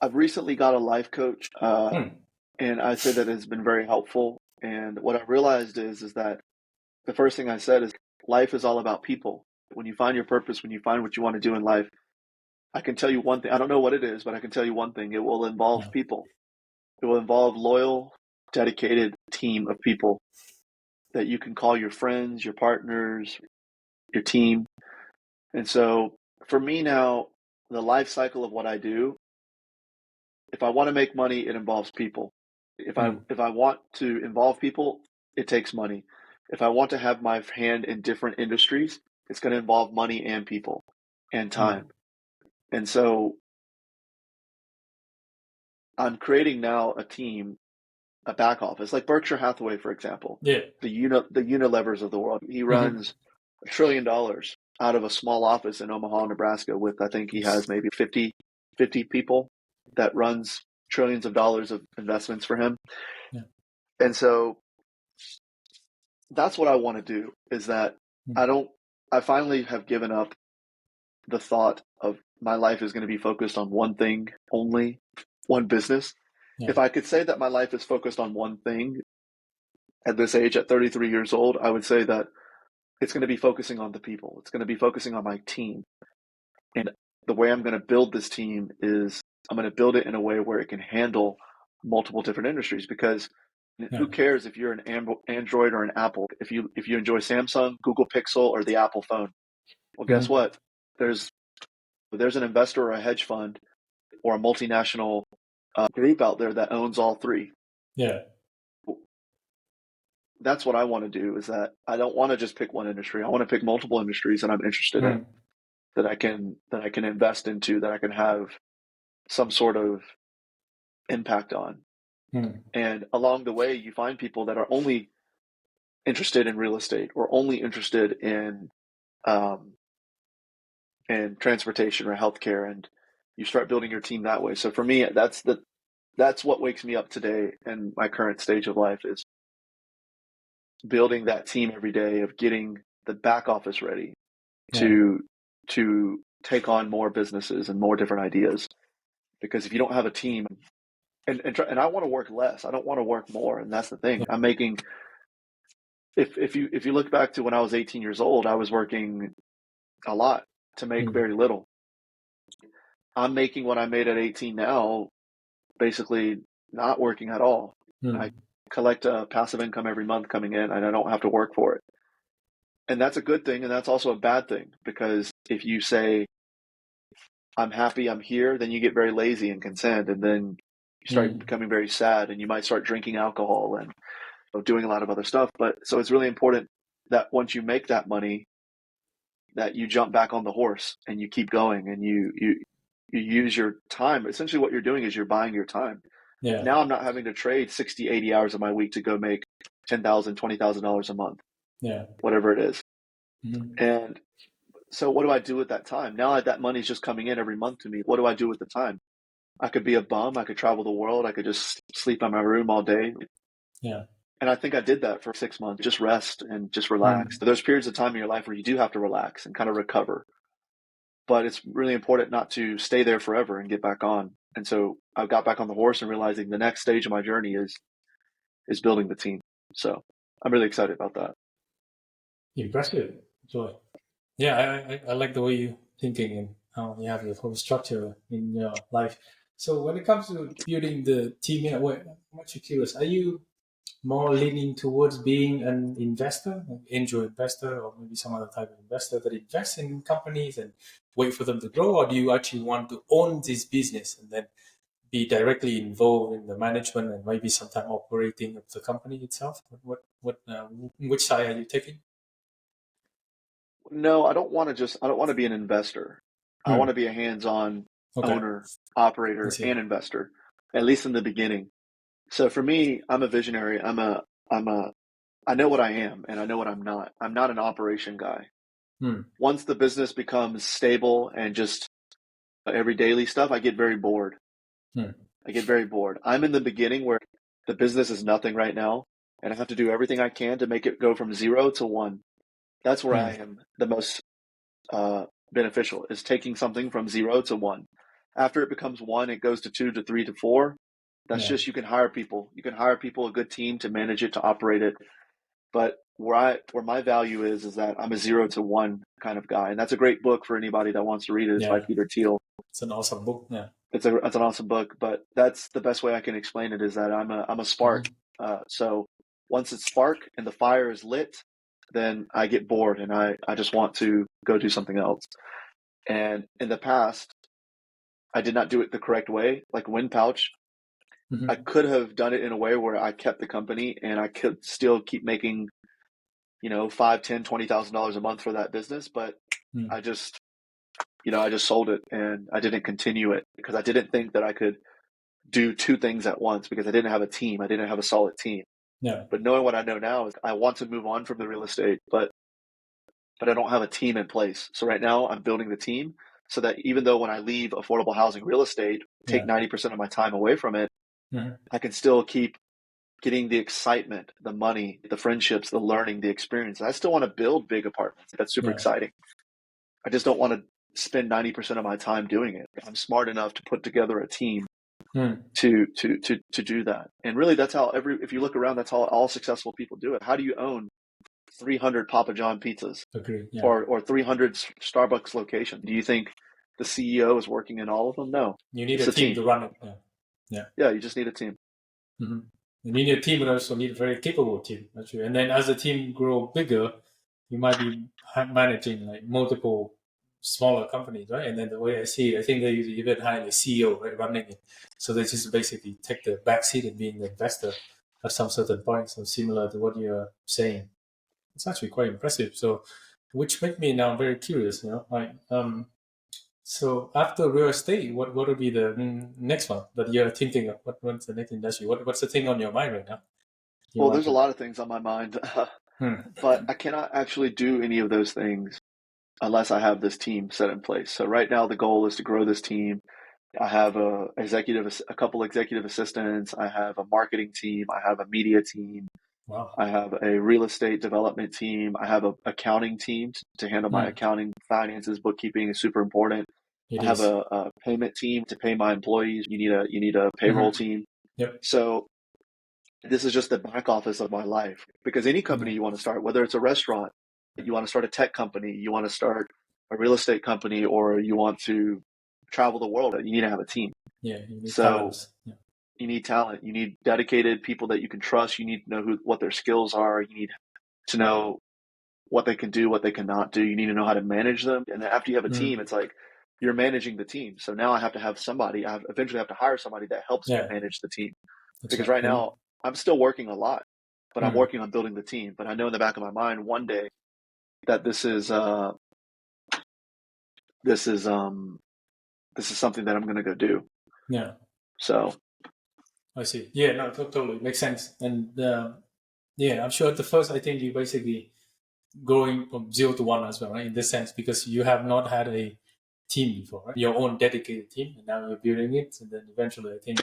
I've recently got a life coach, Hmm. and I say that it's been very helpful. And what I realized is that the first thing I said is life is all about people. When you find your purpose, when you find what you want to do in life, I can tell you one thing. I don't know what it is, but I can tell you one thing. It will involve Yeah. people. It will involve loyal, dedicated team of people that you can call your friends, your partners, your team. And so for me now, the life cycle of what I do, if I want to make money, it involves people. Hmm. If I want to involve people, it takes money. If I want to have my hand in different industries, it's going to involve money and people and Hmm. time. And so I'm creating now a team, a back office, like Berkshire Hathaway, for example, Yeah. the Unilevers of the world. He Mm-hmm. runs $1 trillion out of a small office in Omaha, Nebraska, with I think he has maybe 50 people that runs trillions of dollars of investments for him. Yeah. And so that's what I want to do is that Hmm. I don't, I finally have given up the thought of my life is going to be focused on one thing only, one business. Yeah. If I could say that my life is focused on one thing at this age, at 33 years old, I would say that it's going to be focusing on the people. It's going to be focusing on my team. And the way I'm going to build this team is I'm going to build it in a way where it can handle multiple different industries because Yeah. who cares if you're an Android or an Apple? If you enjoy Samsung, Google Pixel, or the Apple phone, well, guess Mm-hmm. what? There's there's an investor or a hedge fund or a multinational group out there that owns all three. Yeah. That's what I want to do. Is that I don't want to just pick one industry. I want to pick multiple industries that I'm interested in, Mm. that I can invest into, that I can have some sort of impact on. Mm. And along the way, you find people that are only interested in real estate or only interested um, in transportation or healthcare, and you start building your team that way. So for me, that's what wakes me up today in my current stage of life is building that team every day of getting the back office ready Yeah. to to take on more businesses and more different ideas. Because if you don't have a team, and I want to work less, I don't want to work more, and that's the thing. Yeah. I'm making if you look back to when I was 18 years old, I was working a lot to make Mm. very little. I'm making what I made at 18 now, basically not working at all. I Mm. collect a passive income every month coming in, and I don't have to work for it. And that's a good thing, and that's also a bad thing because if you say I'm happy, I'm here, then you get very lazy and content, and then you start Mm. becoming very sad, and you might start drinking alcohol and doing a lot of other stuff. But so it's really important that once you make that money, that you jump back on the horse and you keep going and you use your time. Essentially, what you're doing is you're buying your time. Yeah. Now I'm not having to trade 60, 80 hours of my week to go make $10,000, $20,000 a month, Yeah. whatever it is. Mm. And so what do I do with that time? Now that money's just coming in every month to me, what do I do with the time? I could be a bum. I could travel the world. I could just sleep in my room all day. Yeah. And I think I did that for 6 months, just rest and just relax. Mm. So there's periods of time in your life where you do have to relax and kind of recover. But it's really important not to stay there forever and get back on. And so I got back on the horse and realizing the next stage of my journey is building the team. So I'm really excited about that. Impressive. Joy. Yeah, I like the way you thinking and how you have your whole structure in your life. So when it comes to building the team, I'm actually curious. Are you more leaning towards being an investor, an angel investor, or maybe some other type of investor that invests in companies and wait for them to grow, or do you actually want to own this business and then be directly involved in the management and maybe sometime operating of the company itself? Which side are you taking? No, I don't want to be an investor. I want Hmm. to be a hands-on Okay, owner, I operator, see. and investor, at least in the beginning. So for me, I'm a visionary. I know what I am and I know what I'm not. I'm not an operation guy. Hmm. Once the business becomes stable and just every daily stuff, I get very bored. Hmm. I get very bored. I'm in the beginning where the business is nothing right now, and I have to do everything I can to make it go from 0 to 1. That's where I Mm. am the most beneficial, is taking something from 0 to 1. After it becomes 1, it goes to 2 to 3 to 4. That's Yeah. just, you can hire people. You can hire people, a good team to manage it, to operate it. But where my value is that I'm a 0 to 1 kind of guy, and that's a great book for anybody that wants to read it. It's by Yeah. Peter Thiel. It's an awesome book. Yeah. It's an awesome book, but that's the best way I can explain it, is that I'm a spark. Hmm. So once it's spark and the fire is lit, then I get bored and I just want to go do something else. And in the past, I did not do it the correct way. Like WindPouch, I Hmm. could have done it in a way where I kept the company and I could still keep making, $5, 10, $20,000 a month for that business. But Mm. I just, I just sold it and I didn't continue it because I didn't think that I could do two things at once, because I didn't have a team. I didn't have a solid team. Yeah. But knowing what I know now, is I want to move on from the real estate, but I don't have a team in place. So right now I'm building the team so that even though when I leave affordable housing real estate, take Yeah. 90% of my time away from it, Hmm. I can still keep getting the excitement, the money, the friendships, the learning, the experience. I still want to build big apartments. That's super Yeah. exciting. I just don't want to spend 90% of my time doing it. I'm smart enough to put together a team Mm. to do that. And really, that's how if you look around, that's how all successful people do it. How do you own 300 Papa John pizzas Agree. Yeah. or 300 Starbucks locations? Do you think the CEO is working in all of them? No, You need it's a a team team. to run it. Yeah. Yeah. Yeah, you just need a team. Hmm. You need a team, but also need a very capable team. Actually. And then as the team grow bigger, you might be managing like multiple smaller companies, right? And then the way I see it, I think they even hire a CEO, right, running it. So they just basically take the back seat and being the investor at some certain point. So similar to what you're saying. It's actually quite impressive. So, which make me now very curious, like, so after real estate, what would be the next one that you're thinking of? What's the next industry? What's the thing on your mind right now? You Well, want there's a to? lot of things on my mind, Hmm. but I cannot actually do any of those things unless I have this team set in place. So right now, the goal is to grow this team. I have a couple executive assistants. I have a marketing team. I have a media team. Wow. I have a real estate development team. I have an accounting team to handle my Hmm. accounting, finances, bookkeeping is super important. It I have is. a payment team to pay my employees. You need a payroll Mm-hmm. team. Yep. So this is just the back office of my life, because any company Yeah. you want to start, whether it's a restaurant, you want to start a tech company, you want to start a real estate company, or you want to travel the world, you need to have a team. Yeah. You need So talents. Yeah. you need talent. You need dedicated people that you can trust. You need to know what their skills are. You need to know what they can do, what they cannot do. You need to know how to manage them. And then after you have a team, Mm. it's like you're managing the team. So now I have to have somebody, I eventually have to hire somebody that helps me Yeah. manage the team. That's Because right. right And now I'm still working a lot, but I'm mm. working on building the team. But I know in the back of my mind one day that this is this is something that I'm gonna go do. Yeah. So I see. Yeah. No. Totally makes sense. And yeah, I'm sure at the first, I think you basically growing from 0 to 1 as well, right? In this sense, because you have not had a team before, right? Your own dedicated team, and now you're building it, and then eventually, I think,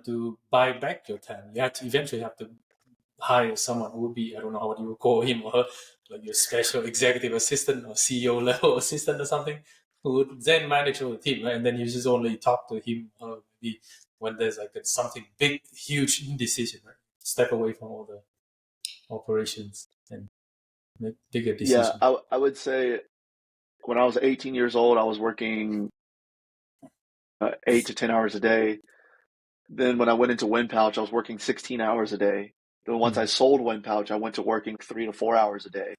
to buy back your time, you have to eventually have to hire someone who would be, I don't know what you would call him or her, like your special executive assistant or CEO level assistant or something, who would then manage your team, right? And then you just only talk to him or her maybe when there's like something big, huge decision, right? Step away from all the operations and make bigger yeah, decisions. I would say when I was 18 years old, I was working 8 to 10 hours a day. Then when I went into WindPouch, I was working 16 hours a day. Then once I Mm. sold WindPouch, I went to working 3 to 4 hours a day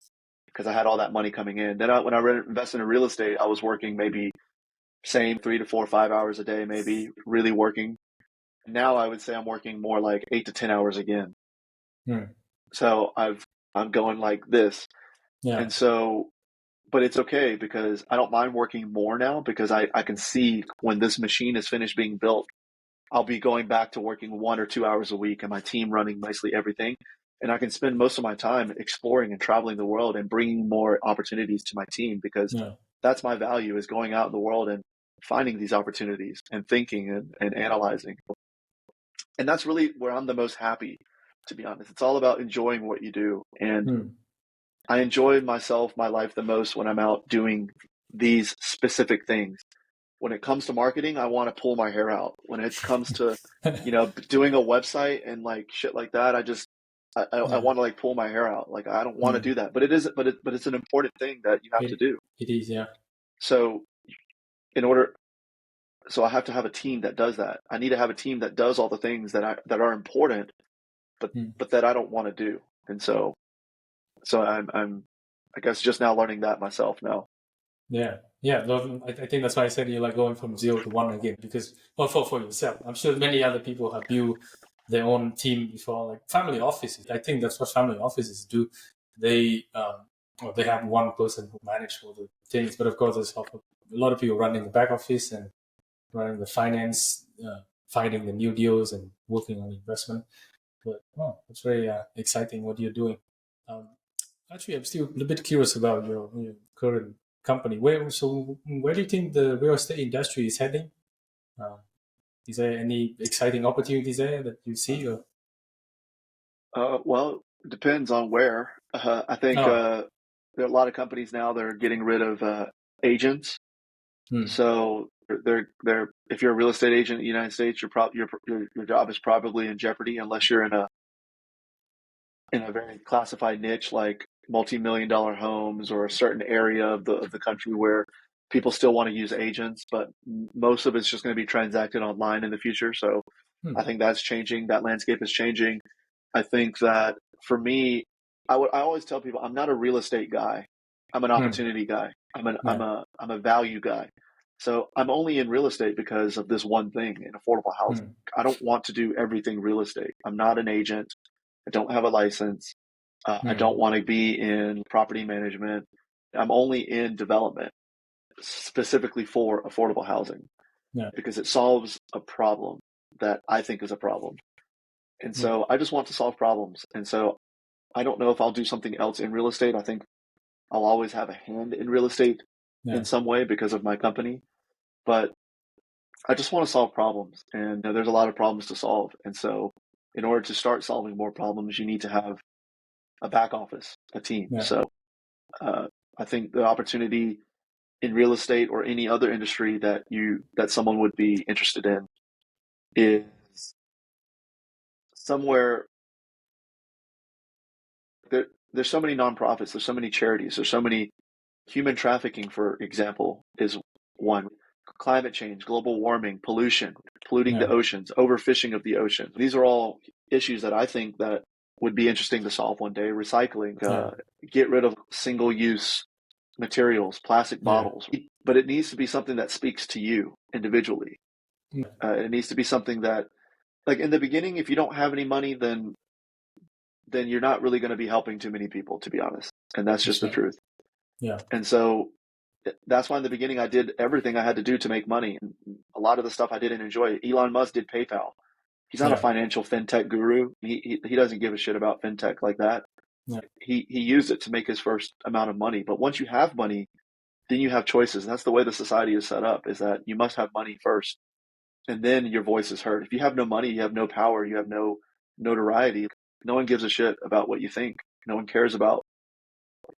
because I had all that money coming in. Then when I invested in real estate, I was working maybe same 3 to 4, 5 hours a day, maybe really working. Now I would say I'm working more like 8 to 10 hours again. Mm. So I'm going like this. Yeah. And so, but it's okay because I don't mind working more now, because I can see when this machine is finished being built, I'll be going back to working 1 or 2 hours a week and my team running basically everything. And I can spend most of my time exploring and traveling the world and bringing more opportunities to my team, because Yeah. that's my value, is going out in the world and finding these opportunities and thinking and analyzing. And that's really where I'm the most happy, to be honest. It's all about enjoying what you do. And I enjoy myself, my life the most when I'm out doing these specific things. When it comes to marketing, I want to pull my hair out. When it comes to, doing a website and like shit like that, I want to like pull my hair out. Like I don't want to do that, but it isn't. But it's an important thing that you have to do. It is, yeah. So so I have to have a team that does that. I need to have a team that does all the things that are important, but that I don't want to do. And so I'm I guess just now learning that myself now. Yeah. I think that's why I said you're like going from 0 to 1 again, because for yourself, I'm sure many other people have built their own team before, like family offices. I think that's what family offices do. They they have one person who manages all the things, but of course there's a lot of people running the back office and running the finance, finding the new deals and working on investment. But it's very exciting what you're doing. Actually, I'm still a little bit curious about your current company. Where do you think the real estate industry is heading? Is there any exciting opportunities there that you see? Or? Well, it depends on where. I think there are a lot of companies now that are getting rid of agents. So they're if you're a real estate agent in the United States, your job is probably in jeopardy unless you're in a very classified niche like multi-million-dollar homes or a certain area of the country where people still want to use agents, but most of it's just going to be transacted online in the future. So I think that's changing. That landscape is changing. I think that for me, I always tell people I'm not a real estate guy. I'm an opportunity guy. I'm a value guy. So I'm only in real estate because of this one thing in affordable housing. I don't want to do everything real estate. I'm not an agent. I don't have a license. I don't want to be in property management. I'm only in development specifically for affordable housing because it solves a problem that I think is a problem. And so I just want to solve problems. And so I don't know if I'll do something else in real estate. I think I'll always have a hand in real estate in some way because of my company. But I just want to solve problems. And there's a lot of problems to solve. And so in order to start solving more problems, you need to have a back office, a team. So I think the opportunity in real estate or any other industry that someone would be interested in is somewhere there's so many nonprofits, there's so many charities, there's so many human trafficking, for example, is one. Climate change, global warming, pollution, polluting the oceans, overfishing of the ocean. These are all issues that I think that would be interesting to solve one day. Recycling, get rid of single-use materials, plastic bottles. But it needs to be something that speaks to you individually. It needs to be something that, like in the beginning, if you don't have any money, then you're not really going to be helping too many people, to be honest. And that's just the truth. And so that's why in the beginning I did everything I had to do to make money. And a lot of the stuff I didn't enjoy. Elon Musk did PayPal. He's not a financial fintech guru. He doesn't give a shit about fintech like that. He used it to make his first amount of money. But once you have money, then you have choices. And that's the way the society is set up, is that you must have money first. And then your voice is heard. If you have no money, you have no power, you have no notoriety. No one gives a shit about what you think. No one cares about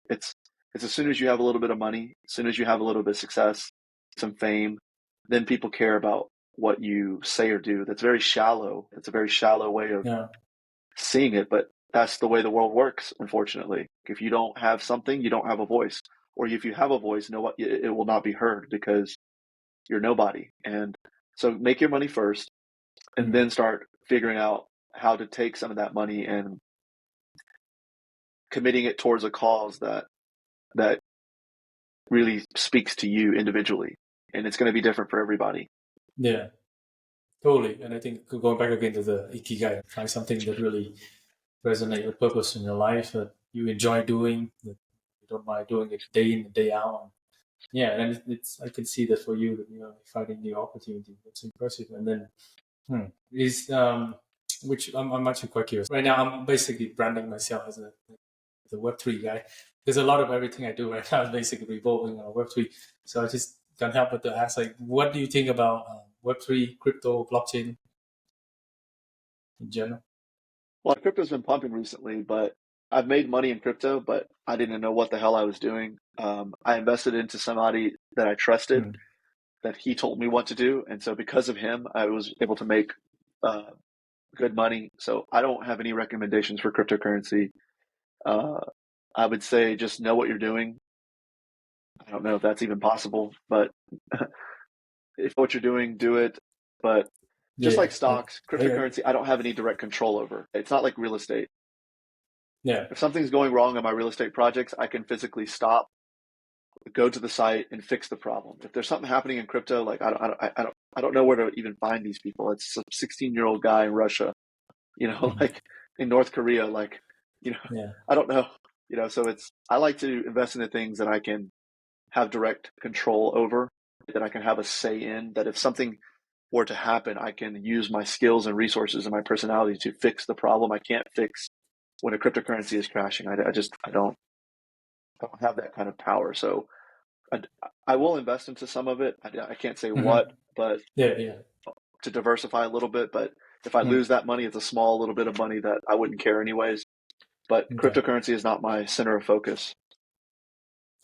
it's as soon as you have a little bit of money, as soon as you have a little bit of success, some fame, then people care about what you say or do. That's very shallow. It's a very shallow way of seeing it, but that's the way the world works, unfortunately. If you don't have something, you don't have a voice. Or if you have a voice, it will not be heard because you're nobody. And so make your money first and then start figuring out how to take some of that money and committing it towards a cause that really speaks to you individually. And it's going to be different for everybody. Yeah, totally. And I think going back again to the ikigai, find something that really resonates with purpose in your life that you enjoy doing, that you don't mind doing it day in and day out. And it's I can see that for you, that finding new opportunity. That's impressive. And then is which I'm actually quite curious. Right now, I'm basically branding myself as a Web3 guy. There's a lot of everything I do right now is basically revolving on Web3. So I just can't help but to ask, like, what do you think about Web3, crypto, blockchain in general? Well, crypto's been pumping recently, but I've made money in crypto, but I didn't know what the hell I was doing. I invested into somebody that I trusted, Mm. that he told me what to do, and so because of him, I was able to make uh, good money. So I don't have any recommendations for cryptocurrency. Uh, I would say just know what you're doing. I don't know if that's even possible, but if what you're doing, do it. But just Yeah, like stocks, cryptocurrency, I don't have any direct control over. It's not like real estate. yeah, If something's going wrong on my real estate projects, I can physically stop, go to the site, and fix the problem. If there's something happening in crypto, like I don't know where to even find these people. It's a 16-year-old guy in Russia, like in North Korea, like, you know, yeah, I don't know, So I like to invest in the things that I can have direct control over, that I can have a say in. That if something were to happen, I can use my skills and resources and my personality to fix the problem. I can't fix when a cryptocurrency is crashing. I don't have that kind of power. So I, I will invest into some of it. I can't say hmm what, but yeah, yeah. to diversify a little bit. But if I Mm. lose that money, it's a small little bit of money that I wouldn't care anyways. But Okay. cryptocurrency is not my center of focus.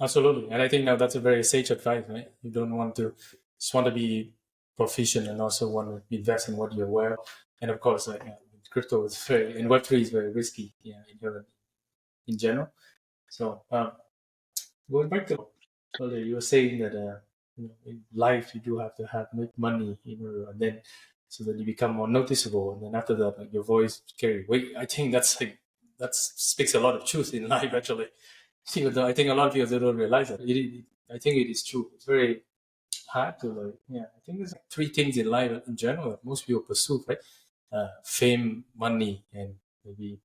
Absolutely. And I think now that's a very sage advice, right? You don't want to just want to be proficient and also want to invest in what you're aware of. And of course, crypto is very, and Web3 is very risky, in general. So, going back to earlier, you were saying that, in life, you do have to make money, and then so that you become more noticeable. And then after that, like, your voice carry weight. I think that speaks a lot of truth in life, actually. Even though I think a lot of people don't realize that. I think it is true. It's very hard to, like, yeah. I think there's like three things in life in general that most people pursue, right? Fame, money, and maybe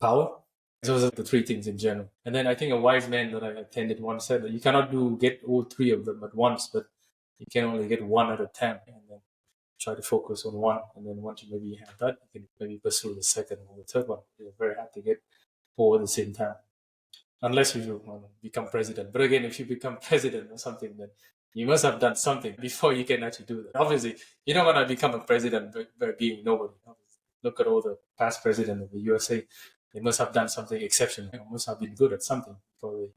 power. Those are the three things in general. And then I think a wise man that I attended once said that you cannot get all three of them at once, but you can only get one at a time, and then try to focus on one. And then once you maybe have that, you can maybe pursue the second or the third one. It's very hard to get all at the same time, unless you become president. But again, if you become president or something, then you must have done something before you can actually do that. Obviously, you're not going to become a president by being nobody. Look at all the past presidents of the USA. They must have done something exceptional. They must have been good at something before they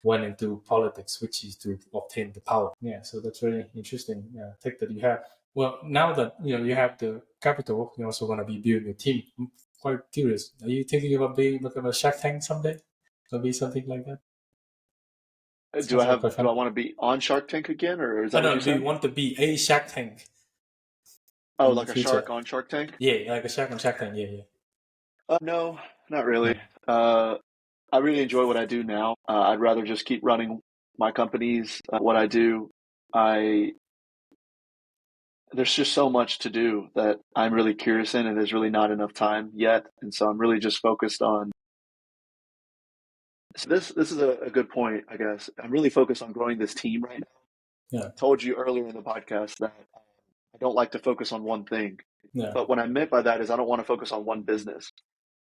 went into politics, which is to obtain the power. Yeah, so that's very interesting. Yeah, take that you have. Well, now that you have the capital, you're also going to be building a team. I'm quite curious. Are you thinking about becoming a Shark Tank someday? Maybe something like that. Sounds like quite Do fun. I want to be on Shark Tank again, or is I that what don't you know. Do you said? want to be a Shark Tank Oh, in the like a shark future? on Shark Tank? Yeah, like a Shark on Shark Tank. Yeah, yeah. No, not really. No. Uh, I really enjoy what I do now. I'd rather just keep running my companies. What I do, I there's just so much to do that I'm really curious in, and there's really not enough time yet. And so I'm really just focused on. So this is a good point, I guess. I'm really focused on growing this team right now. Yeah, I told you earlier in the podcast that I don't like to focus on one thing. yeah. But what I meant by that is I don't want to focus on one business.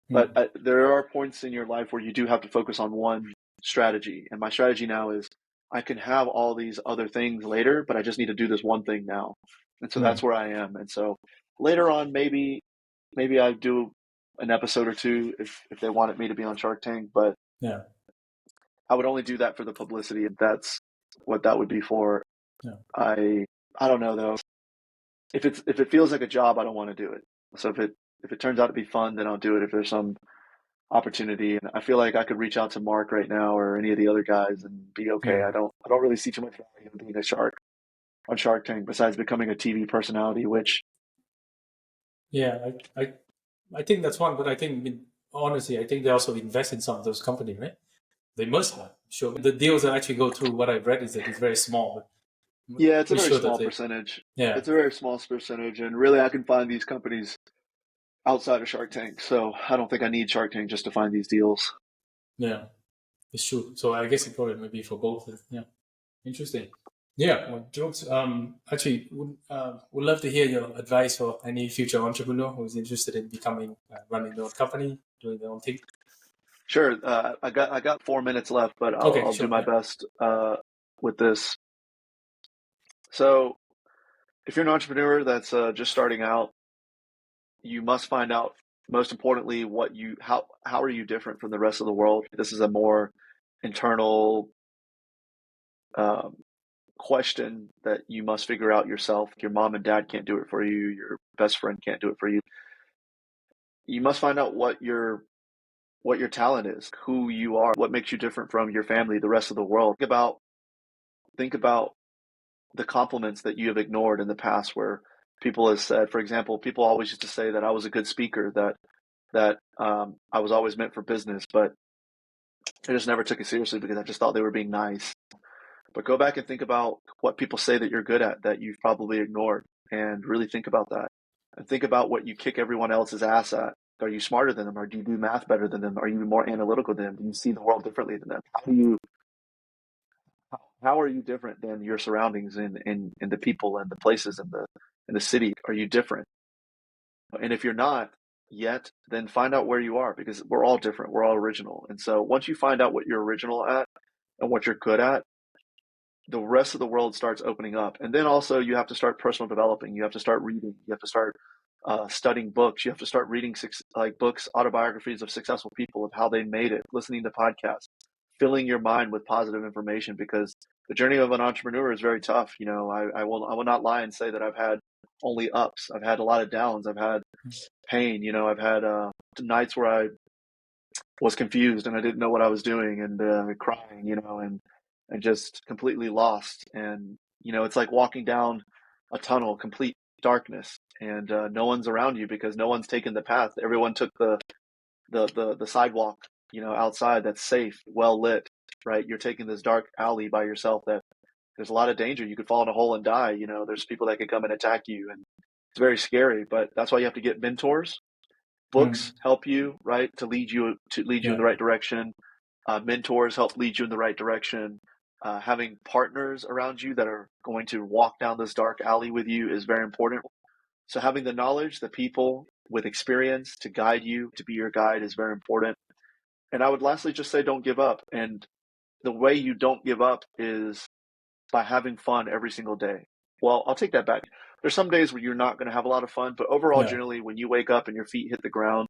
But Mm. there are points in your life where you do have to focus on one strategy. And my strategy now is I can have all these other things later, but I just need to do this one thing now. And so Yeah, that's where I am. And so later on, maybe I do an episode or two if they wanted me to be on Shark Tank, but yeah, I would only do that for the publicity. If that's what that would be for. yeah, I I don't know though. If it feels like a job, I don't want to do it. So if it turns out to be fun, then I'll do it. If there's some opportunity, and I feel like I could reach out to Mark right now or any of the other guys and be okay. yeah. I don't really see too much value in being a shark on Shark Tank besides becoming a TV personality, which Yeah, I think that's one. But I think, honestly, I think they also invest in some of those companies, right? They must have. Sure. The deals that actually go through, what I've read is that it's very small, but yeah, it's a pretty very sure that small they. percentage. Yeah, It's a very small percentage, and really I can find these companies outside of Shark Tank. So I don't think I need Shark Tank just to find these deals. yeah, it's true. So I guess it probably may be for both. Yeah, interesting. Yeah, well, jokes. Actually, would love to hear your advice for any future entrepreneur who's interested in becoming, running their own company, doing their own thing. Sure, I got 4 minutes left, but Okay, I'll do sure. my Yeah. best with this. So if you're an entrepreneur that's just starting out, you must find out, most importantly, how are you different from the rest of the world. This is a more internal um, question that you must figure out yourself. Your mom and dad can't do it for you. Your best friend can't do it for you. You must find out what your talent is, who you are, what makes you different from your family, the rest of the world. Think about the compliments that you have ignored in the past, where people have said, for example, people always used to say that I was a good speaker, that I was always meant for business, but I just never took it seriously because I just thought they were being nice. But go back and think about what people say that you're good at that you've probably ignored, and really think about that. And think about what you kick everyone else's ass at. Are you smarter than them? Or do you do math better than them? Are you more analytical than them? Do you see the world differently than them? How are you different than your surroundings in the people and the places and the city? Are you different? And if you're not yet, then find out where you are, because we're all different. We're all original. And so once you find out what you're original at and what you're good at, the rest of the world starts opening up. And then also you have to start personal developing. You have to start reading. You have to start studying books. You have to start reading like books, autobiographies of successful people, of how they made it, listening to podcasts, filling your mind with positive information, because the journey of an entrepreneur is very tough. You know, I will not lie and say that I've had only ups. I've had a lot of downs. I've had pain. You know, I've had nights where I was confused and I didn't know what I was doing, and crying, you know, and just completely lost. And you know, it's like walking down a tunnel, complete darkness, and no one's around you because no one's taken the path. Everyone took the sidewalk, you know, outside that's safe, well lit, right? You're taking this dark alley by yourself that there's a lot of danger. You could fall in a hole and die. You know, there's people that could come and attack you, and it's very scary. But that's why you have to get mentors. Books help you, right, to lead you in the right direction. Mentors help lead you in the right direction. Having partners around you that are going to walk down this dark alley with you is very important. So having the knowledge, the people with experience to guide you, to be your guide, is very important. And I would lastly just say, don't give up. And the way you don't give up is by having fun every single day. Well, I'll take that back. There's some days where you're not going to have a lot of fun, but overall, Yeah. generally, when you wake up and your feet hit the ground,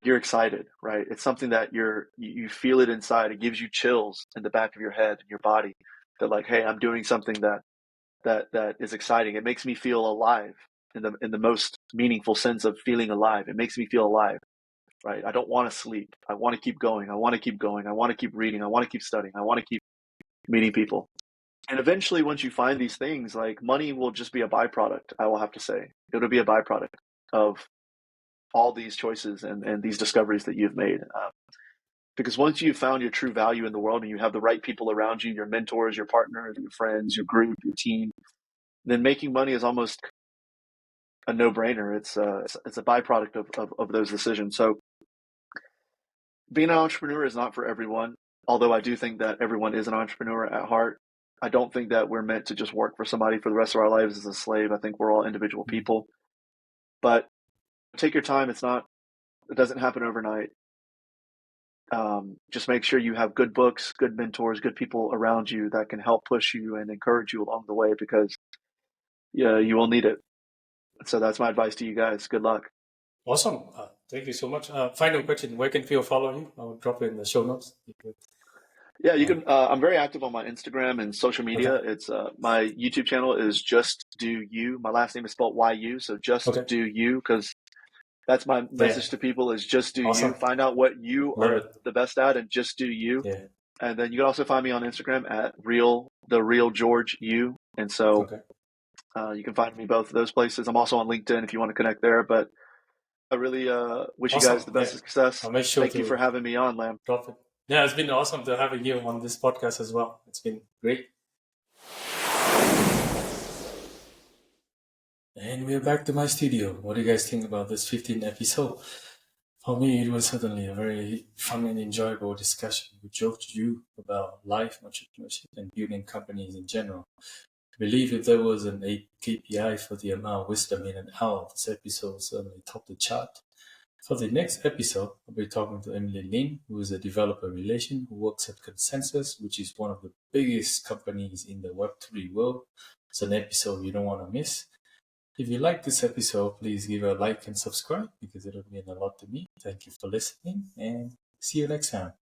you're excited, right? It's something that you feel it inside. It gives you chills in the back of your head and your body, that like, hey, I'm doing something that is exciting. It makes me feel alive in the most meaningful sense of feeling alive. It makes me feel alive, right? I don't want to sleep. I want to keep going. I want to keep going. I want to keep reading. I want to keep studying. I want to keep meeting people. And eventually, once you find these things, like money will just be a byproduct, I will have to say. It'll be a byproduct of all these choices and these discoveries that you've made. Because once you've found your true value in the world and you have the right people around you, your mentors, your partners, your friends, your group, your team, then making money is almost a no-brainer. It's a byproduct of those decisions. So being an entrepreneur is not for everyone, although I do think that everyone is an entrepreneur at heart. I don't think that we're meant to just work for somebody for the rest of our lives as a slave. I think we're all individual people. But take your time. It doesn't happen overnight. Just make sure you have good books, good mentors, good people around you that can help push you and encourage you along the way, because yeah, you will need it. So that's my advice to you guys. Good luck. Awesome. Thank you so much. Final question: where can people follow you? I'll drop it in the show notes. Yeah, you can. I'm very active on my Instagram and social Okay. media. It's my YouTube channel is Just Do You. My last name is spelled YU, so Just Okay. Do You, because that's my Yeah. message to people: is just do you. Awesome. Find out what you Love are it. the best at, and just do you. Yeah. And then you can also find me on Instagram at the real George U. And so Okay. you can find me both of those places. I'm also on LinkedIn if you want to connect there. But I really wish you guys Awesome. the best Yeah. of success. I'll make sure Thank you for to having me on, Lam. drop it. Yeah, it's been awesome to having you on this podcast as well. It's been great. And we're back to my studio. What do you guys think about this 15th episode? For me, it was certainly a very fun and enjoyable discussion. We joked to you about life, entrepreneurship, and building companies in general. I believe if there was a KPI for the amount of wisdom in an hour, this episode certainly topped the chart. For the next episode, I'll be talking to Emily Lin, who is a developer relation who works at Consensus, which is one of the biggest companies in the Web3 world. It's an episode you don't want to miss. If you like this episode, please give a like and subscribe because it'll mean a lot to me. Thank you for listening and see you next time.